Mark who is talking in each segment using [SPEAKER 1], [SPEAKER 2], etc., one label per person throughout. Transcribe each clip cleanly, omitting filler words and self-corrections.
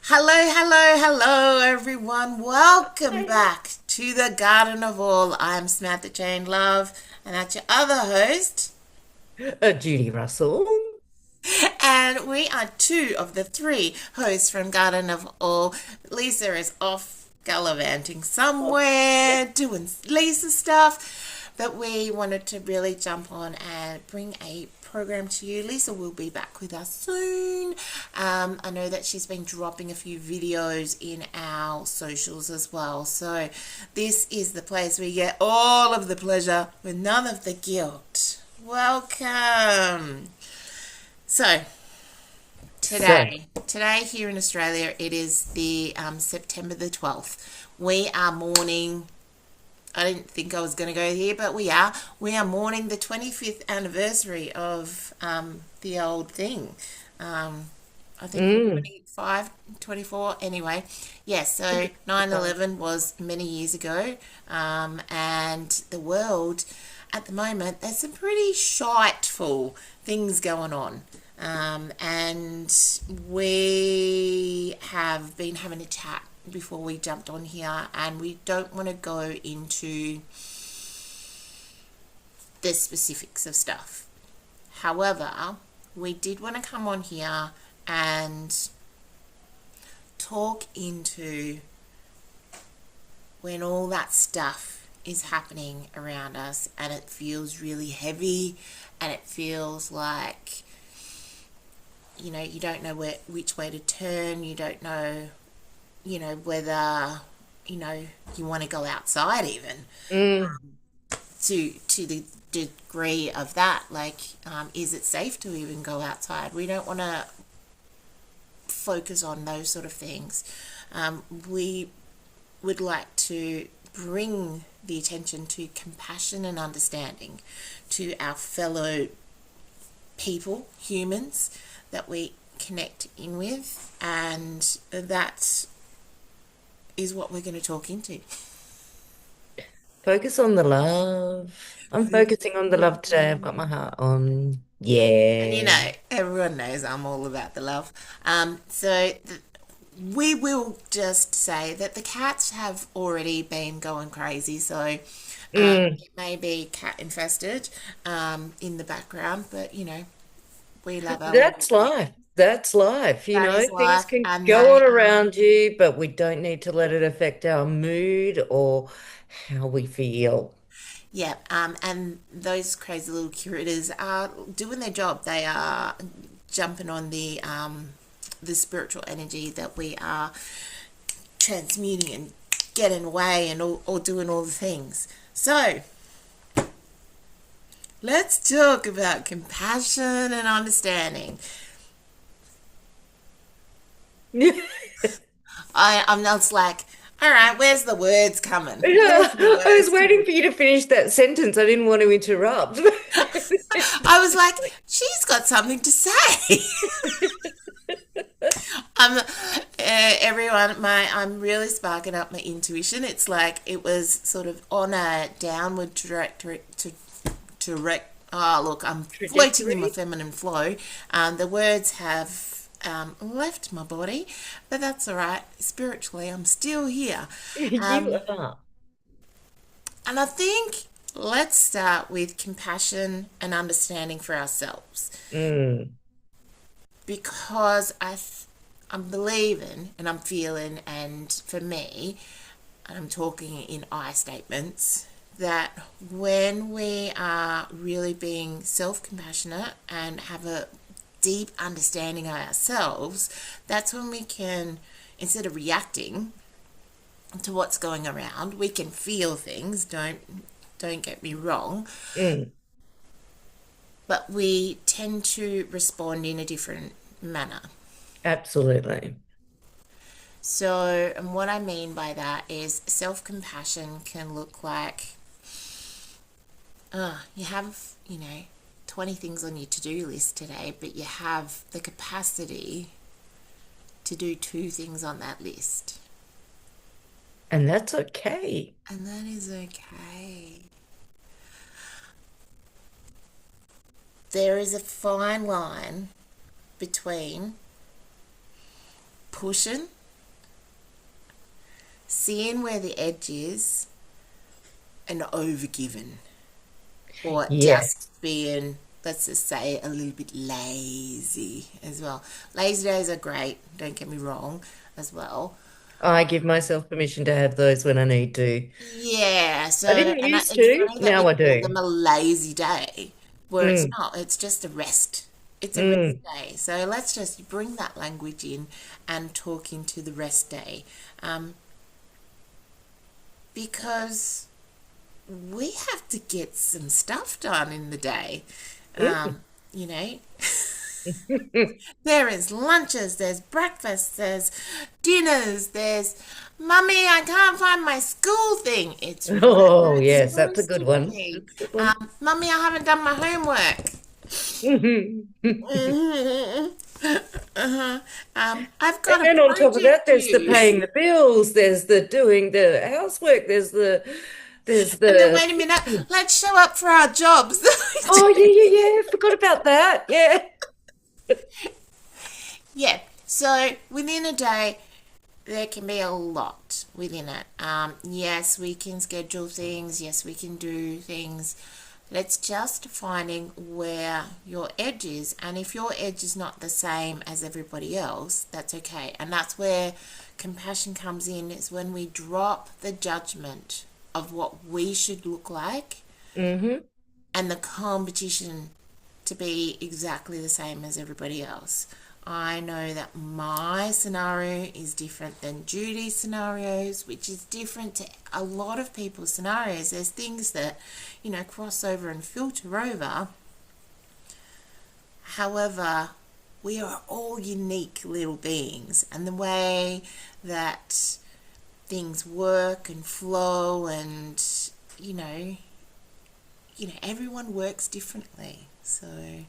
[SPEAKER 1] Hello, hello, hello, everyone. Welcome
[SPEAKER 2] Hi.
[SPEAKER 1] back to the Garden of All. I'm Samantha-Jayne Love, and that's your other host.
[SPEAKER 2] Judy Russell.
[SPEAKER 1] And we are two of the three hosts from Garden of All. Lisa is off gallivanting somewhere, doing Lisa stuff, but we wanted to really jump on and bring a program to you. Lisa will be back with us soon. I know that she's been dropping a few videos in our socials as well. So this is the place where you get all of the pleasure with none of the guilt. Welcome. So,
[SPEAKER 2] So,
[SPEAKER 1] today here in Australia, it is the September the 12th. We are mourning. I didn't think I was going to go here, but we are. We are mourning the 25th anniversary of the old thing. Um, I think
[SPEAKER 2] mm,
[SPEAKER 1] 25, 24. Anyway, yes, so 9/11 was many years ago. And the world at the moment, there's some pretty shiteful things going on. And we have been having a chat before we jumped on here, and we don't want to go into the specifics of stuff. However, we did want to come on here and talk into when all that stuff is happening around us and it feels really heavy and it feels like you don't know which way to turn. You don't know whether you want to go outside even
[SPEAKER 2] mm.
[SPEAKER 1] to the degree of that, like, is it safe to even go outside? We don't want to focus on those sort of things. We would like to bring the attention to compassion and understanding to our fellow people, humans that we connect in with, and that is what we're going to talk into.
[SPEAKER 2] Focus on the love. I'm focusing on the love today. I've got my heart on.
[SPEAKER 1] And
[SPEAKER 2] Yeah.
[SPEAKER 1] everyone knows I'm all about the love. We will just say that the cats have already been going crazy, so
[SPEAKER 2] Mm.
[SPEAKER 1] it may be cat infested in the background, but we love our little
[SPEAKER 2] That's life. That's life.
[SPEAKER 1] that is
[SPEAKER 2] Things
[SPEAKER 1] life,
[SPEAKER 2] can
[SPEAKER 1] and
[SPEAKER 2] go
[SPEAKER 1] they
[SPEAKER 2] on
[SPEAKER 1] are.
[SPEAKER 2] around you, but we don't need to let it affect our mood or how we feel.
[SPEAKER 1] Yeah, and those crazy little curators are doing their job. They are jumping on the spiritual energy that we are transmuting and getting away and all doing all the things. So let's talk about compassion and understanding. I'm just like, all right, where's the words coming? Where's
[SPEAKER 2] Yeah,
[SPEAKER 1] the
[SPEAKER 2] I was
[SPEAKER 1] words
[SPEAKER 2] waiting
[SPEAKER 1] coming?
[SPEAKER 2] for you to finish that sentence. I didn't want to interrupt.
[SPEAKER 1] I was like, she's got something to say. Everyone, I'm really sparking up my intuition. It's like it was sort of on a downward trajectory direct. Oh, look, I'm floating in my
[SPEAKER 2] Trajectory.
[SPEAKER 1] feminine flow. The words have left my body, but that's all right. Spiritually, I'm still here.
[SPEAKER 2] You
[SPEAKER 1] Um,
[SPEAKER 2] are.
[SPEAKER 1] and I think let's start with compassion and understanding for ourselves,
[SPEAKER 2] Mm,
[SPEAKER 1] because I'm believing and I'm feeling, and for me, and I'm talking in I statements, that when we are really being self compassionate and have a deep understanding of ourselves, that's when we can, instead of reacting to what's going around, we can feel things. Don't get me wrong,
[SPEAKER 2] mm,
[SPEAKER 1] but we tend to respond in a different manner.
[SPEAKER 2] absolutely.
[SPEAKER 1] So, and what I mean by that is self compassion can look like you have, 20 things on your to do list today, but you have the capacity to do two things on that list.
[SPEAKER 2] And that's okay.
[SPEAKER 1] And that is okay. There is a fine line between pushing, seeing where the edge is, and overgiving, or
[SPEAKER 2] Yeah.
[SPEAKER 1] just being, let's just say, a little bit lazy as well. Lazy days are great, don't get me wrong, as well.
[SPEAKER 2] I give myself permission to have those when I need to.
[SPEAKER 1] Yeah, so,
[SPEAKER 2] I didn't
[SPEAKER 1] and
[SPEAKER 2] used
[SPEAKER 1] it's
[SPEAKER 2] to,
[SPEAKER 1] funny that we
[SPEAKER 2] now I
[SPEAKER 1] call
[SPEAKER 2] do.
[SPEAKER 1] them a lazy day, where it's
[SPEAKER 2] Mm,
[SPEAKER 1] not, it's just a rest. It's a rest
[SPEAKER 2] mm.
[SPEAKER 1] day. So let's just bring that language in and talk into the rest day. Um, because we have to get some stuff done in the day.
[SPEAKER 2] Mm.
[SPEAKER 1] You know, there is lunches, there's breakfast, there's dinners, there's mummy, I can't find my school thing.
[SPEAKER 2] Oh,
[SPEAKER 1] It's
[SPEAKER 2] yes, that's a
[SPEAKER 1] most
[SPEAKER 2] good one.
[SPEAKER 1] annoying.
[SPEAKER 2] That's a good one.
[SPEAKER 1] Mummy, I haven't done my homework. I've
[SPEAKER 2] And
[SPEAKER 1] got a
[SPEAKER 2] then on top of
[SPEAKER 1] project
[SPEAKER 2] that, there's the
[SPEAKER 1] due.
[SPEAKER 2] paying the bills, there's the doing the housework, there's
[SPEAKER 1] And then
[SPEAKER 2] the
[SPEAKER 1] wait a minute, let's show up for our jobs.
[SPEAKER 2] oh yeah, yeah, yeah. Forgot about that. Yeah.
[SPEAKER 1] Yeah, so within a day, there can be a lot within it. Yes, we can schedule things. Yes, we can do things. It's just finding where your edge is. And if your edge is not the same as everybody else, that's okay. And that's where compassion comes in, is when we drop the judgment of what we should look like
[SPEAKER 2] Hmm.
[SPEAKER 1] and the competition to be exactly the same as everybody else. I know that my scenario is different than Judy's scenarios, which is different to a lot of people's scenarios. There's things that, cross over and filter over. However, we are all unique little beings, and the way that things work and flow and, you know, everyone works differently. So,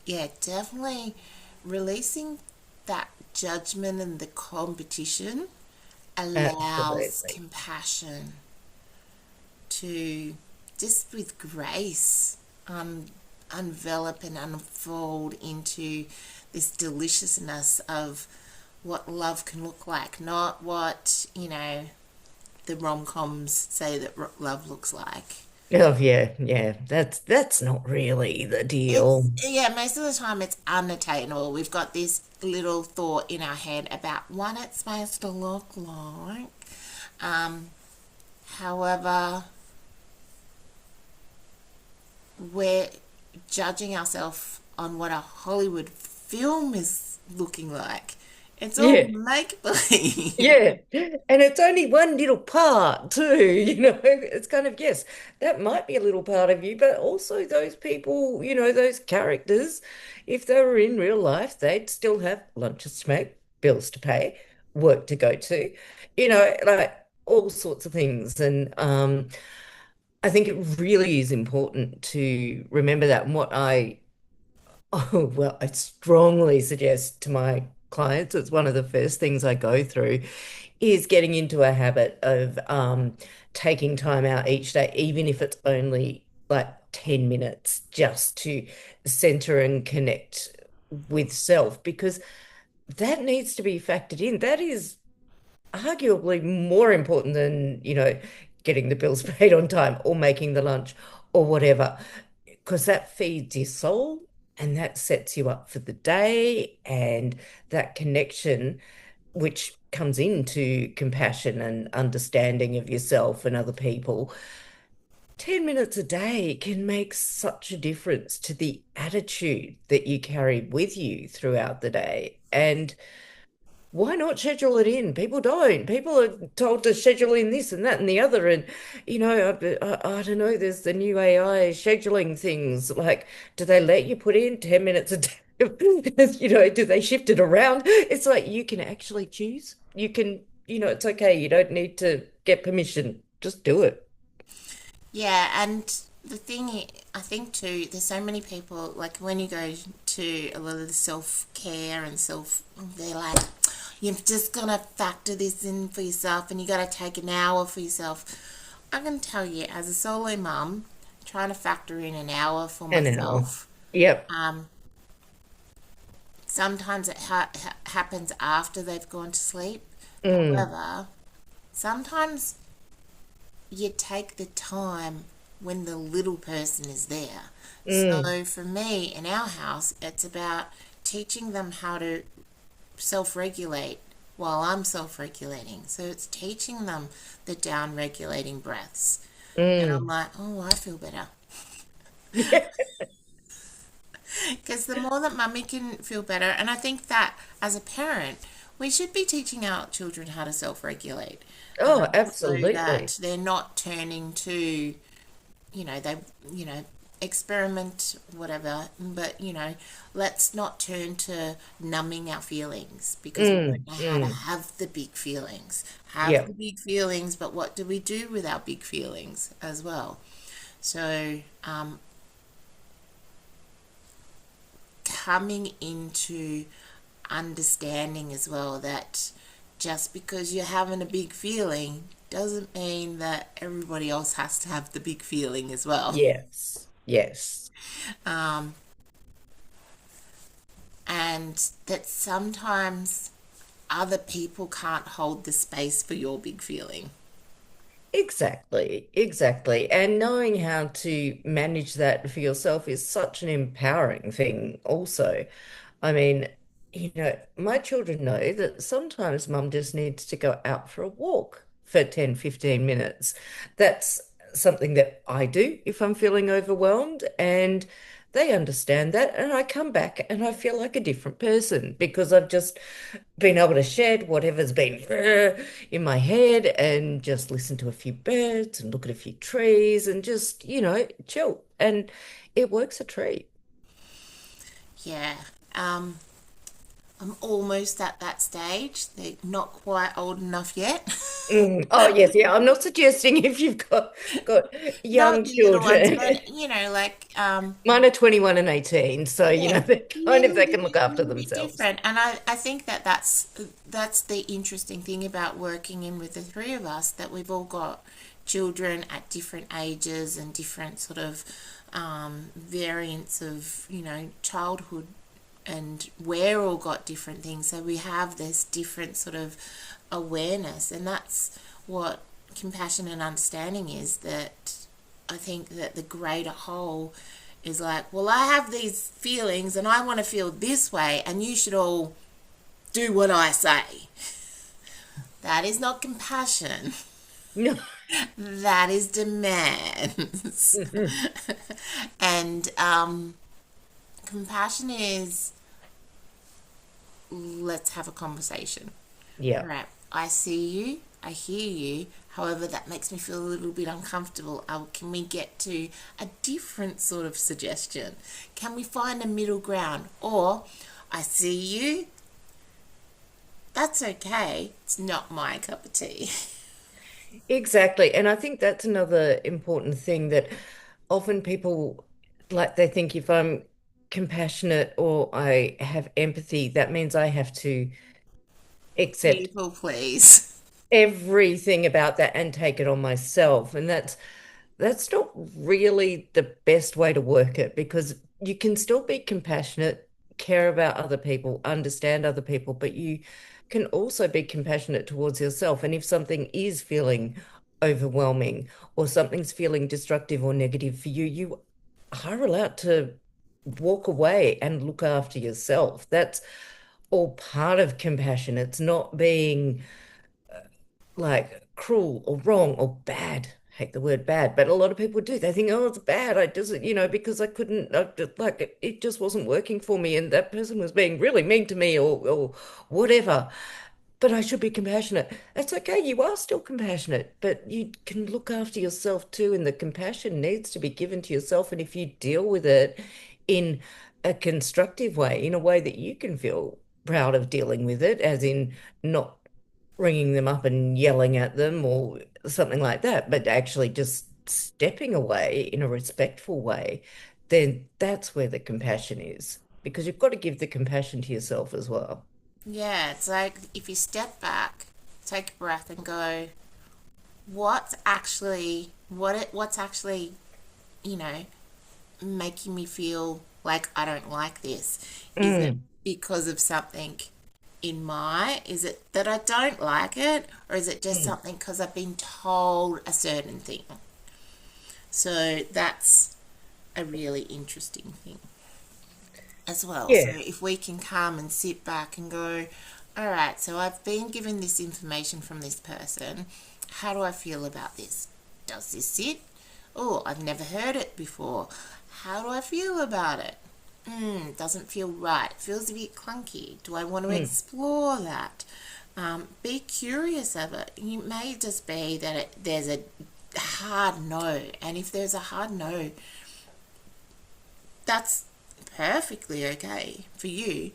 [SPEAKER 1] yeah, definitely releasing that judgment and the competition allows
[SPEAKER 2] Absolutely.
[SPEAKER 1] compassion to just with grace envelop and unfold into this deliciousness of what love can look like, not what, the rom-coms say that love looks like.
[SPEAKER 2] Oh yeah, yeah. That's not really the
[SPEAKER 1] It's,
[SPEAKER 2] deal.
[SPEAKER 1] yeah, most of the time it's unattainable. We've got this little thought in our head about what it's supposed to look like. Um, However, we're judging ourselves on what a Hollywood film is looking like. It's all
[SPEAKER 2] Yeah.
[SPEAKER 1] make believe.
[SPEAKER 2] Yeah, and it's only one little part too, It's kind of, yes, that might be a little part of you, but also those people, those characters, if they were in real life, they'd still have lunches to make, bills to pay, work to go to, like all sorts of things. And I think it really is important to remember that. And what oh, well, I strongly suggest to my clients, it's one of the first things I go through is getting into a habit of taking time out each day, even if it's only like 10 minutes, just to center and connect with self, because that needs to be factored in. That is arguably more important than, getting the bills paid on time or making the lunch or whatever, because that feeds your soul and that sets you up for the day, and that connection which comes into compassion and understanding of yourself and other people. 10 minutes a day can make such a difference to the attitude that you carry with you throughout the day. And why not schedule it in? People don't. People are told to schedule in this and that and the other. And, I don't know, there's the new AI scheduling things. Like, do they let you put in 10 minutes a day? Do they shift it around? It's like you can actually choose. You can, it's okay. You don't need to get permission. Just do it.
[SPEAKER 1] Yeah, and the thing I think too, there's so many people, like when you go to a lot of the self care and they're like, you've just got to factor this in for yourself and you got to take an hour for yourself. I can tell you, as a solo mum, trying to factor in an hour for
[SPEAKER 2] An hour.
[SPEAKER 1] myself,
[SPEAKER 2] Yep.
[SPEAKER 1] um, sometimes it happens after they've gone to sleep.
[SPEAKER 2] Mm,
[SPEAKER 1] However, sometimes you take the time when the little person is there.
[SPEAKER 2] mm,
[SPEAKER 1] So for me, in our house, it's about teaching them how to self regulate while I'm self regulating. So it's teaching them the down regulating breaths. And I'm
[SPEAKER 2] mm.
[SPEAKER 1] like, oh, I feel better.
[SPEAKER 2] Yeah.
[SPEAKER 1] Because the more that mummy can feel better, and I think that as a parent, we should be teaching our children how to self regulate,
[SPEAKER 2] Oh,
[SPEAKER 1] so
[SPEAKER 2] absolutely.
[SPEAKER 1] that they're not turning to, they, you know, experiment, whatever, but, let's not turn to numbing our feelings because we don't
[SPEAKER 2] Mm,
[SPEAKER 1] know how to
[SPEAKER 2] mm.
[SPEAKER 1] have the big feelings. Have
[SPEAKER 2] Yeah,
[SPEAKER 1] the big feelings, but what do we do with our big feelings as well? So, coming into understanding as well that just because you're having a big feeling doesn't mean that everybody else has to have the big feeling as well.
[SPEAKER 2] yes, yes.
[SPEAKER 1] Um, and that sometimes other people can't hold the space for your big feeling.
[SPEAKER 2] Exactly, exactly. And knowing how to manage that for yourself is such an empowering thing, also. I mean, my children know that sometimes mum just needs to go out for a walk for 10, 15 minutes. That's something that I do if I'm feeling overwhelmed, and they understand that. And I come back and I feel like a different person because I've just been able to shed whatever's been in my head and just listen to a few birds and look at a few trees and just, chill. And it works a treat.
[SPEAKER 1] Yeah. Um, I'm almost at that stage. They're not quite old enough yet.
[SPEAKER 2] Mm. Oh yes, yeah. I'm not suggesting if you've got
[SPEAKER 1] Not
[SPEAKER 2] young
[SPEAKER 1] the little ones,
[SPEAKER 2] children.
[SPEAKER 1] but like
[SPEAKER 2] Mine are 21 and 18, so
[SPEAKER 1] yeah,
[SPEAKER 2] they're kind of
[SPEAKER 1] little
[SPEAKER 2] they can look
[SPEAKER 1] bit,
[SPEAKER 2] after
[SPEAKER 1] little bit
[SPEAKER 2] themselves.
[SPEAKER 1] different. And I think that that's the interesting thing about working in with the three of us, that we've all got children at different ages and different sort of variants of childhood, and we're all got different things, so we have this different sort of awareness, and that's what compassion and understanding is. That I think that the greater whole is like, well, I have these feelings and I want to feel this way, and you should all do what I say. That is not compassion.
[SPEAKER 2] No.
[SPEAKER 1] That is demands. And compassion is, let's have a conversation.
[SPEAKER 2] Yeah.
[SPEAKER 1] All right, I see you, I hear you. However, that makes me feel a little bit uncomfortable. Can we get to a different sort of suggestion? Can we find a middle ground? Or, I see you, that's okay. It's not my cup of tea.
[SPEAKER 2] Exactly. And I think that's another important thing that often people like they think if I'm compassionate or I have empathy, that means I have to accept
[SPEAKER 1] People, please.
[SPEAKER 2] everything about that and take it on myself. And that's not really the best way to work it because you can still be compassionate, care about other people, understand other people, but you can also be compassionate towards yourself. And if something is feeling overwhelming or something's feeling destructive or negative for you, you are allowed to walk away and look after yourself. That's all part of compassion. It's not being like cruel or wrong or bad. I hate the word bad, but a lot of people do. They think, oh, it's bad. I just, because I couldn't, like, it just wasn't working for me, and that person was being really mean to me, or whatever. But I should be compassionate. That's okay. You are still compassionate, but you can look after yourself too, and the compassion needs to be given to yourself. And if you deal with it in a constructive way, in a way that you can feel proud of dealing with it, as in not ringing them up and yelling at them or something like that, but actually just stepping away in a respectful way, then that's where the compassion is. Because you've got to give the compassion to yourself as well.
[SPEAKER 1] Yeah, it's like if you step back, take a breath, and go, what's actually, you know, making me feel like I don't like this? Is it
[SPEAKER 2] Mm,
[SPEAKER 1] because of something is it that I don't like it, or is it just something because I've been told a certain thing? So that's a really interesting thing as well. So
[SPEAKER 2] Yeah.
[SPEAKER 1] if we can come and sit back and go, all right, so I've been given this information from this person. How do I feel about this? Does this sit? Oh, I've never heard it before. How do I feel about it? Doesn't feel right. Feels a bit clunky. Do I want to
[SPEAKER 2] Mm.
[SPEAKER 1] explore that? Be curious of it. You may just be that there's a hard no, and if there's a hard no, that's perfectly okay for you.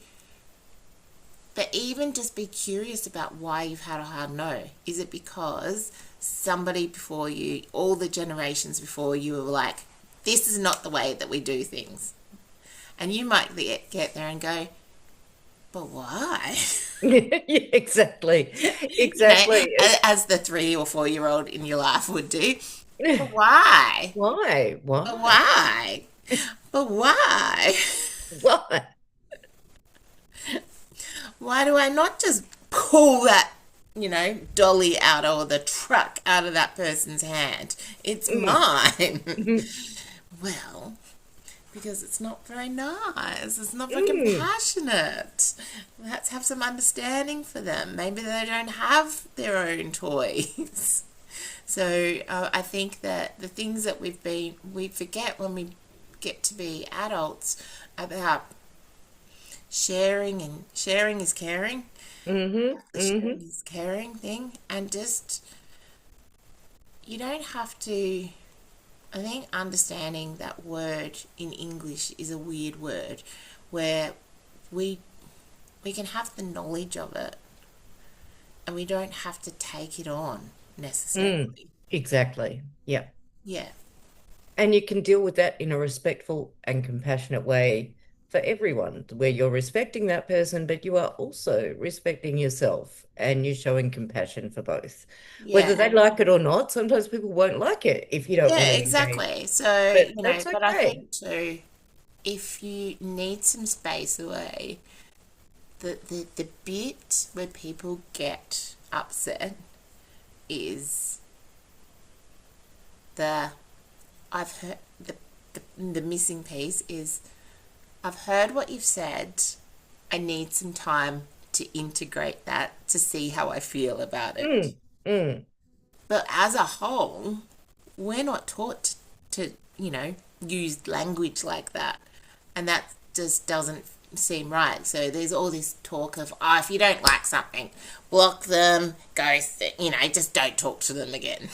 [SPEAKER 1] But even just be curious about why you've had a hard no. Is it because somebody before you, all the generations before you, were like, this is not the way that we do things? And you might get there and go, but why?
[SPEAKER 2] Yeah, exactly.
[SPEAKER 1] You know,
[SPEAKER 2] Exactly.
[SPEAKER 1] as the 3 or 4 year old in your life would do. But why?
[SPEAKER 2] Why?
[SPEAKER 1] But
[SPEAKER 2] Why?
[SPEAKER 1] why? But why?
[SPEAKER 2] Why?
[SPEAKER 1] Why do I not just pull that, dolly out or the truck out of that person's hand? It's
[SPEAKER 2] Mm.
[SPEAKER 1] mine.
[SPEAKER 2] Mm.
[SPEAKER 1] Well, because it's not very nice. It's not very
[SPEAKER 2] Mm.
[SPEAKER 1] compassionate. Let's have some understanding for them. Maybe they don't have their own toys. So I think that the things that we forget when we get to be adults about sharing, and sharing is caring,
[SPEAKER 2] Hmm.
[SPEAKER 1] the
[SPEAKER 2] Hmm.
[SPEAKER 1] sharing is caring thing, and just, you don't have to. I think understanding that word in English is a weird word, where we we can have the knowledge of it and we don't have to take it on
[SPEAKER 2] Mm.
[SPEAKER 1] necessarily.
[SPEAKER 2] Exactly. Yeah.
[SPEAKER 1] Yeah.
[SPEAKER 2] And you can deal with that in a respectful and compassionate way for everyone, where you're respecting that person, but you are also respecting yourself and you're showing compassion for both. Whether
[SPEAKER 1] Yeah.
[SPEAKER 2] they like it or not, sometimes people won't like it if you don't
[SPEAKER 1] Yeah,
[SPEAKER 2] want to engage.
[SPEAKER 1] exactly. So,
[SPEAKER 2] But that's
[SPEAKER 1] but I
[SPEAKER 2] okay.
[SPEAKER 1] think too, if you need some space away, the bit where people get upset is the I've heard the missing piece is I've heard what you've said. I need some time to integrate that to see how I feel about it.
[SPEAKER 2] Mm, mm,
[SPEAKER 1] But as a whole, we're not taught to, use language like that. And that just doesn't seem right. So there's all this talk of, oh, if you don't like something, block them, just don't talk to them again.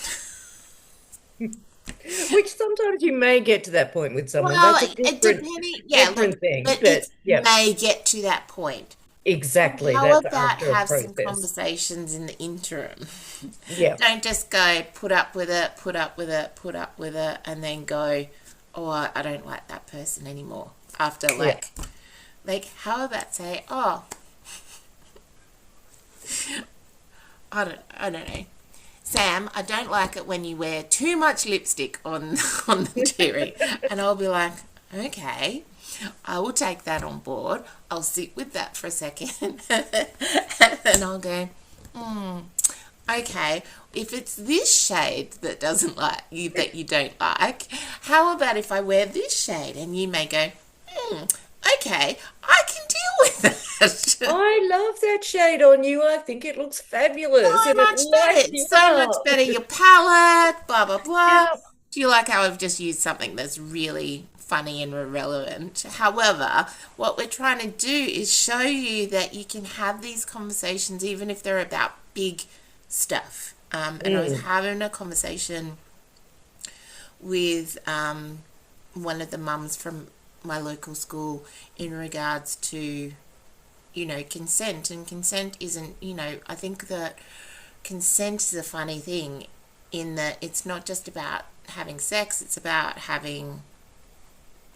[SPEAKER 2] which sometimes you may get to that point with someone.
[SPEAKER 1] Well,
[SPEAKER 2] That's a
[SPEAKER 1] depending, yeah, look,
[SPEAKER 2] different thing.
[SPEAKER 1] but it
[SPEAKER 2] But yeah,
[SPEAKER 1] may get to that point.
[SPEAKER 2] exactly.
[SPEAKER 1] How
[SPEAKER 2] That's
[SPEAKER 1] about
[SPEAKER 2] after a
[SPEAKER 1] have some
[SPEAKER 2] process.
[SPEAKER 1] conversations in the interim?
[SPEAKER 2] Yeah,
[SPEAKER 1] Don't just go put up with it, put up with it, put up with it, and then go, oh, I don't like that person anymore. After
[SPEAKER 2] yeah.
[SPEAKER 1] how about say, oh, I don't know. Sam, I don't like it when you wear too much lipstick on on the TV. And I'll be like, okay, I will take that on board. I'll sit with that for a second. And then I'll go, okay, if it's this shade that you don't like, how about if I wear this shade? And you may go, okay, I can deal with that.
[SPEAKER 2] I love that shade on you. I think it looks fabulous
[SPEAKER 1] So
[SPEAKER 2] and it
[SPEAKER 1] much better.
[SPEAKER 2] lights
[SPEAKER 1] It's
[SPEAKER 2] you
[SPEAKER 1] so much
[SPEAKER 2] up.
[SPEAKER 1] better. Your palette, blah, blah, blah.
[SPEAKER 2] Yeah.
[SPEAKER 1] Do you like how I've just used something that's really funny and irrelevant? However, what we're trying to do is show you that you can have these conversations even if they're about big stuff. And I was
[SPEAKER 2] Mm,
[SPEAKER 1] having a conversation with one of the mums from my local school in regards to, consent. And consent isn't, I think that consent is a funny thing in that it's not just about having sex, it's about having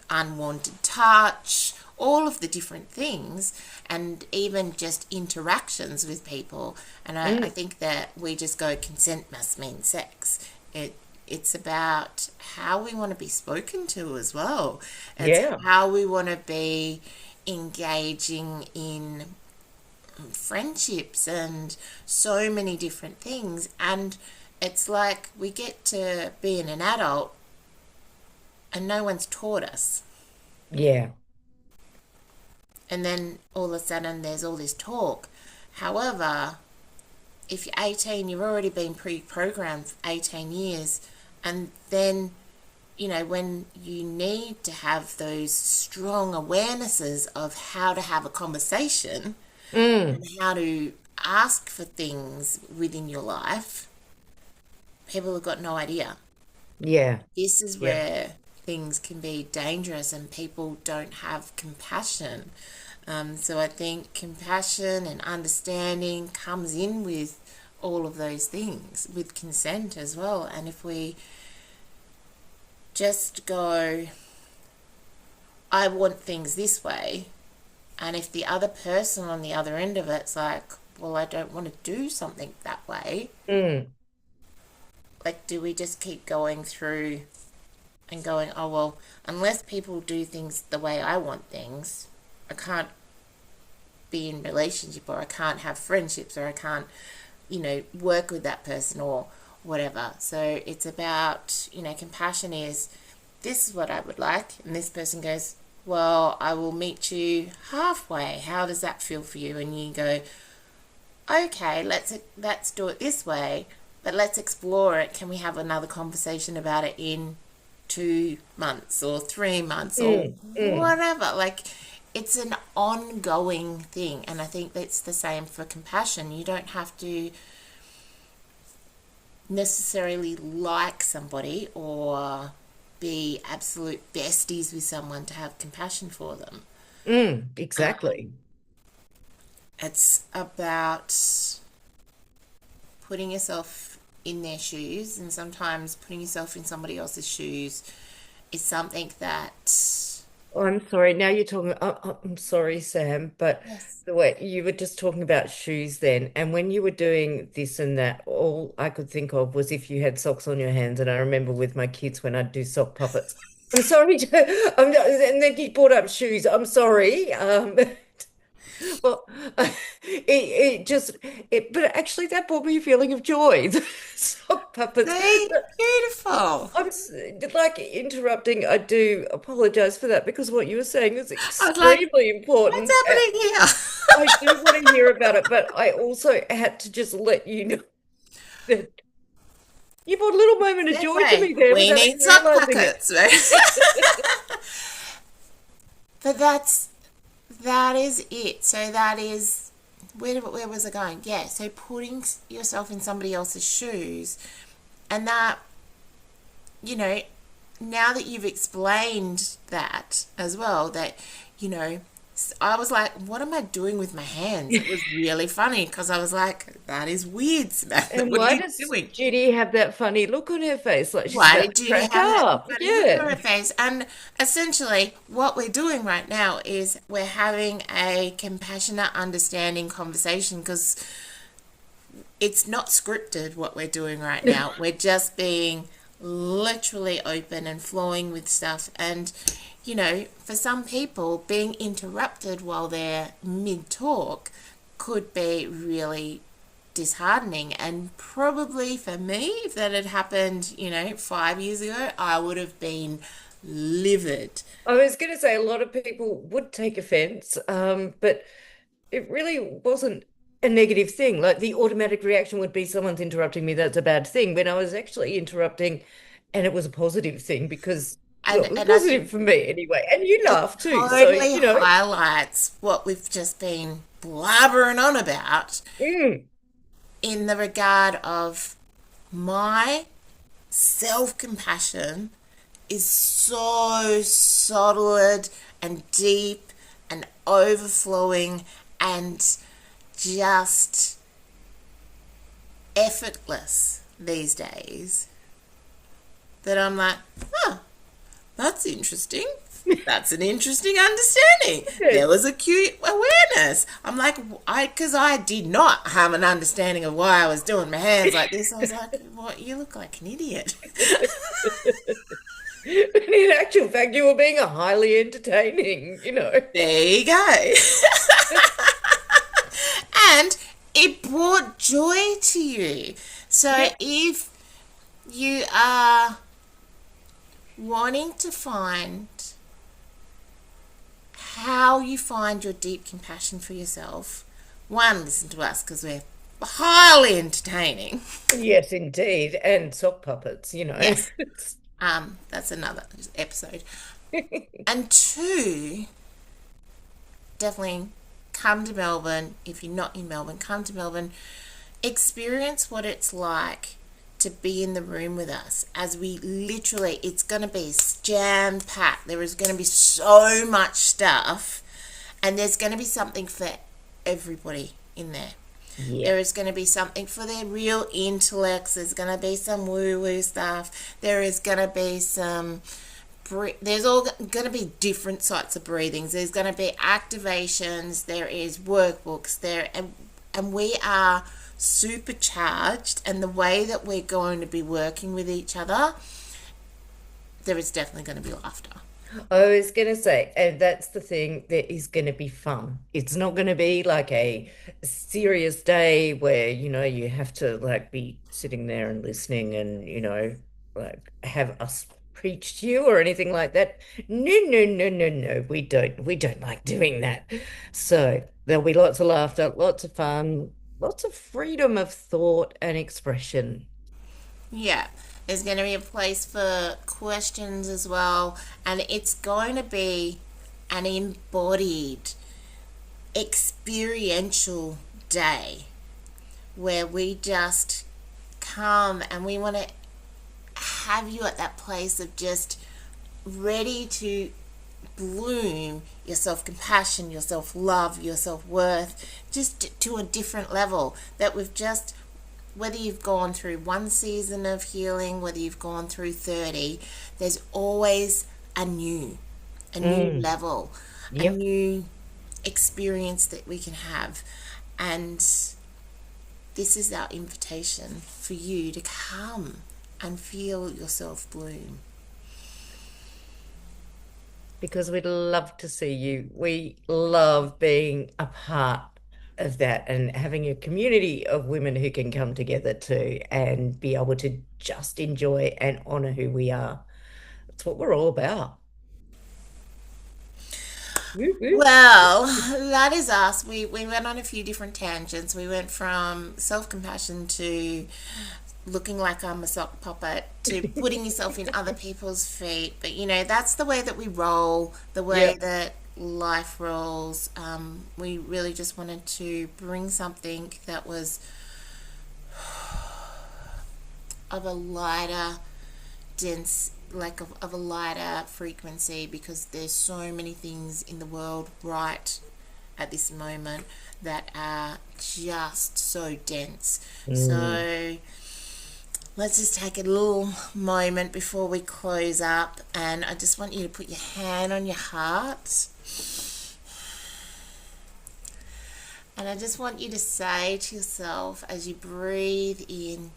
[SPEAKER 1] unwanted touch, all of the different things, and even just interactions with people. And I
[SPEAKER 2] mm.
[SPEAKER 1] think that we just go, consent must mean sex. It's about how we want to be spoken to as well. It's
[SPEAKER 2] Yeah.
[SPEAKER 1] how we want to be engaging in friendships and so many different things. And it's like we get to being an adult and no one's taught us.
[SPEAKER 2] Yeah.
[SPEAKER 1] And then all of a sudden there's all this talk. However, if you're 18, you've already been pre-programmed for 18 years. And then, when you need to have those strong awarenesses of how to have a conversation
[SPEAKER 2] Mm.
[SPEAKER 1] and how to ask for things within your life, people have got no idea.
[SPEAKER 2] Yeah.
[SPEAKER 1] This is
[SPEAKER 2] Yeah.
[SPEAKER 1] where things can be dangerous and people don't have compassion. So I think compassion and understanding comes in with all of those things, with consent as well. And if we just go, I want things this way, and if the other person on the other end of it's like, well, I don't want to do something that way,
[SPEAKER 2] Mm.
[SPEAKER 1] like, do we just keep going through and going, oh, well, unless people do things the way I want things, I can't be in relationship, or I can't have friendships, or I can't, work with that person or whatever. So it's about, compassion is, this is what I would like. And this person goes, well, I will meet you halfway. How does that feel for you? And you go, okay, let's do it this way, but let's explore it. Can we have another conversation about it in 2 months or 3 months or
[SPEAKER 2] Mm. Mm.
[SPEAKER 1] whatever? Like, it's an ongoing thing, and I think that's the same for compassion. You don't have to necessarily like somebody or be absolute besties with someone to have compassion for them.
[SPEAKER 2] Mm. Exactly.
[SPEAKER 1] It's about putting yourself in their shoes, and sometimes putting yourself in somebody else's shoes is something that,
[SPEAKER 2] Oh, I'm sorry. Now you're talking. I'm sorry, Sam, but
[SPEAKER 1] yes,
[SPEAKER 2] the way you were just talking about shoes then, and when you were doing this and that, all I could think of was if you had socks on your hands. And I remember with my kids when I'd do sock puppets. I'm sorry, and then you brought up shoes. I'm sorry. Well, but actually that brought me a feeling of joy. Sock puppets.
[SPEAKER 1] see, beautiful.
[SPEAKER 2] I'm like interrupting. I do apologize for that because what you were saying is
[SPEAKER 1] I was like,
[SPEAKER 2] extremely
[SPEAKER 1] what's
[SPEAKER 2] important.
[SPEAKER 1] happening here?
[SPEAKER 2] I do want to hear about it, but I also had to just let you know that you brought a little moment of
[SPEAKER 1] That's
[SPEAKER 2] joy to
[SPEAKER 1] right.
[SPEAKER 2] me there
[SPEAKER 1] We
[SPEAKER 2] without
[SPEAKER 1] need
[SPEAKER 2] even
[SPEAKER 1] sock
[SPEAKER 2] realizing it.
[SPEAKER 1] puppets, right? But that is it. So that is, where was I going? Yeah. So putting yourself in somebody else's shoes, and that, you know, now that you've explained that as well, that, I was like, what am I doing with my hands? It was really funny because I was like, that is weird, Samantha.
[SPEAKER 2] And
[SPEAKER 1] What are
[SPEAKER 2] why
[SPEAKER 1] you
[SPEAKER 2] does
[SPEAKER 1] doing?
[SPEAKER 2] Judy have that funny look on her face, like she's
[SPEAKER 1] Why
[SPEAKER 2] about
[SPEAKER 1] did
[SPEAKER 2] to
[SPEAKER 1] Judy
[SPEAKER 2] crack
[SPEAKER 1] have that
[SPEAKER 2] up?
[SPEAKER 1] funny look
[SPEAKER 2] Yeah.
[SPEAKER 1] on her face? And essentially, what we're doing right now is we're having a compassionate, understanding conversation, because it's not scripted what we're doing right now. We're just being literally open and flowing with stuff. And, for some people, being interrupted while they're mid talk could be really disheartening. And probably for me, if that had happened, 5 years ago, I would have been livid.
[SPEAKER 2] I was going to say a lot of people would take offense, but it really wasn't a negative thing. Like the automatic reaction would be someone's interrupting me, that's a bad thing. When I was actually interrupting, and it was a positive thing because, well,
[SPEAKER 1] And,
[SPEAKER 2] it was
[SPEAKER 1] and I think
[SPEAKER 2] positive for me anyway. And you
[SPEAKER 1] it
[SPEAKER 2] laugh too. So,
[SPEAKER 1] totally highlights what we've just been blabbering on about,
[SPEAKER 2] mm,
[SPEAKER 1] in the regard of my self compassion is so solid and deep and overflowing and just effortless these days, that I'm like, huh, that's interesting. That's an interesting understanding. There was a cute awareness. I'm like, because I did not have an understanding of why I was doing my hands like this. I was like, what? You look like an idiot.
[SPEAKER 2] in actual fact, you were being a highly entertaining.
[SPEAKER 1] There you go. And brought joy to you. So
[SPEAKER 2] Yeah.
[SPEAKER 1] if you are wanting to find how you find your deep compassion for yourself, one, listen to us because we're highly entertaining.
[SPEAKER 2] Yes, indeed. And sock puppets, you know.
[SPEAKER 1] Yes, that's another episode. And two, definitely come to Melbourne. If you're not in Melbourne, come to Melbourne. Experience what it's like to be in the room with us as we literally, it's going to be jam packed. There is going to be so much stuff, and there's going to be something for everybody in there.
[SPEAKER 2] Yeah.
[SPEAKER 1] There is going to be something for their real intellects. There's going to be some woo woo stuff. There is going to be some. There's all going to be different sorts of breathings. There's going to be activations. There is workbooks there, and we are supercharged. And the way that we're going to be working with each other, there is definitely going to be laughter.
[SPEAKER 2] I was going to say, and that's the thing, that is going to be fun. It's not going to be like a serious day where, you have to like be sitting there and listening and, like have us preach to you or anything like that. No, no, no, no, no. We don't like doing that. So there'll be lots of laughter, lots of fun, lots of freedom of thought and expression.
[SPEAKER 1] Yeah, there's going to be a place for questions as well, and it's going to be an embodied, experiential day where we just come and we want to have you at that place of just ready to bloom your self compassion, your self love, your self worth, just to a different level. That we've just, whether you've gone through one season of healing, whether you've gone through 30, there's always a new
[SPEAKER 2] Mm,
[SPEAKER 1] level, a
[SPEAKER 2] yep.
[SPEAKER 1] new experience that we can have. And this is our invitation for you to come and feel yourself bloom.
[SPEAKER 2] Because we'd love to see you. We love being a part of that and having a community of women who can come together too and be able to just enjoy and honor who we are. That's what we're all about. Woo, woo.
[SPEAKER 1] Well, that is us. We went on a few different tangents. We went from self compassion to looking like I'm a sock puppet to putting yourself in other people's feet. But that's the way that we roll, the way
[SPEAKER 2] Yep.
[SPEAKER 1] that life rolls. We really just wanted to bring something that was of a lighter, dense, like of a lighter frequency, because there's so many things in the world right at this moment that are just so dense.
[SPEAKER 2] Mm.
[SPEAKER 1] So let's just take a little moment before we close up, and I just want you to put your hand on your heart, and I just want you to say to yourself as you breathe in,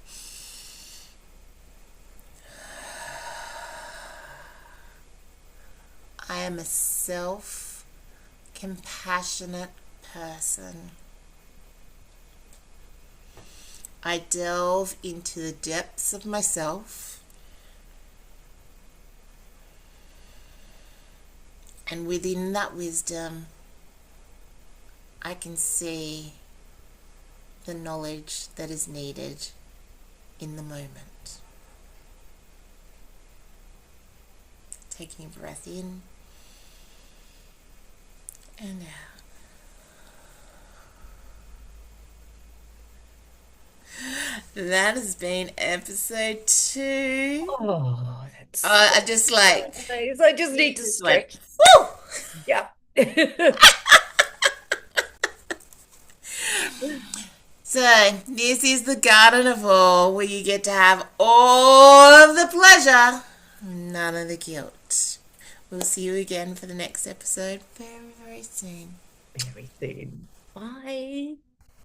[SPEAKER 1] I am a self compassionate person. I delve into the depths of myself, and within that wisdom, I can see the knowledge that is needed in the moment. Taking a breath in and out. That has been episode 2.
[SPEAKER 2] Oh, that's
[SPEAKER 1] I just like,
[SPEAKER 2] nice. I just
[SPEAKER 1] you
[SPEAKER 2] need to
[SPEAKER 1] just went,
[SPEAKER 2] stretch.
[SPEAKER 1] woo!
[SPEAKER 2] Yeah.
[SPEAKER 1] So, this is the garden of all, where you get to have all of the pleasure, none of the guilt. We'll see you again for the next episode very, very soon.
[SPEAKER 2] Very soon. Bye.